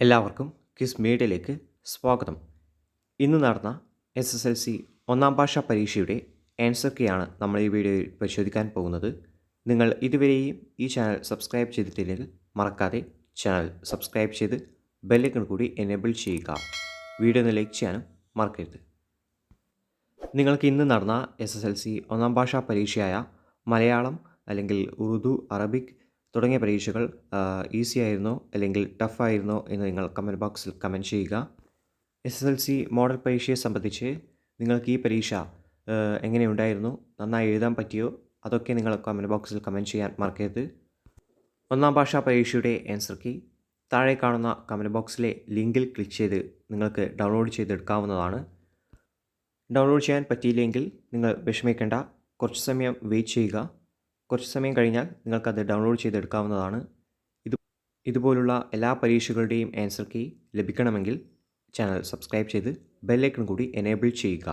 എല്ലാവർക്കും ക്വിസ് മീഡിയയിലേക്ക് സ്വാഗതം. ഇന്ന് നടന്ന SSLC ഒന്നാം ഭാഷാ പരീക്ഷയുടെ ആൻസർ കീയാണ് നമ്മൾ ഈ വീഡിയോയിൽ പരിശോധിക്കാൻ പോകുന്നത്. നിങ്ങൾ ഇതുവരെയും ഈ ചാനൽ സബ്സ്ക്രൈബ് ചെയ്തിട്ടില്ലെങ്കിൽ മറക്കാതെ ചാനൽ സബ്സ്ക്രൈബ് ചെയ്ത് ബെല്ലൈക്കൺ കൂടി എനേബിൾ ചെയ്യുക. വീഡിയോ ഒന്ന് ലൈക്ക് ചെയ്യാനും മറക്കരുത്. നിങ്ങൾക്ക് ഇന്ന് നടന്ന SSLC ഒന്നാം ഭാഷാ പരീക്ഷയായ മലയാളം അല്ലെങ്കിൽ ഉറുദു, അറബിക് തുടങ്ങിയ പരീക്ഷകൾ ഈസി ആയിരുന്നോ അല്ലെങ്കിൽ ടഫ് ആയിരുന്നോ എന്ന് നിങ്ങൾ കമൻറ്റ് ബോക്സിൽ കമൻറ്റ് ചെയ്യുക. SSLC മോഡൽ പരീക്ഷയെ സംബന്ധിച്ച് നിങ്ങൾക്ക് ഈ പരീക്ഷ എങ്ങനെയുണ്ടായിരുന്നു, നന്നായി എഴുതാൻ പറ്റിയോ, അതൊക്കെ നിങ്ങൾ കമൻറ്റ് ബോക്സിൽ കമൻറ്റ് ചെയ്യാൻ മറക്കരുത്. ഒന്നാം ഭാഷാ പരീക്ഷയുടെ ആൻസർ കീ താഴെ കാണുന്ന കമൻറ്റ് ബോക്സിലെ ലിങ്കിൽ ക്ലിക്ക് ചെയ്ത് നിങ്ങൾക്ക് ഡൗൺലോഡ് ചെയ്തെടുക്കാവുന്നതാണ്. ഡൗൺലോഡ് ചെയ്യാൻ പറ്റിയില്ലെങ്കിൽ നിങ്ങൾ വിഷമിക്കേണ്ട, കുറച്ച് സമയം വെയിറ്റ് ചെയ്യുക. കുറച്ച് സമയം കഴിഞ്ഞാൽ നിങ്ങൾക്കത് ഡൗൺലോഡ് ചെയ്തെടുക്കാവുന്നതാണ്. ഇതുപോലുള്ള എല്ലാ പരീക്ഷകളുടെയും ആൻസർ കീ ലഭിക്കണമെങ്കിൽ ചാനൽ സബ്സ്ക്രൈബ് ചെയ്ത് ബെല്ലൈക്കൺ കൂടി എനേബിൾ ചെയ്യുക.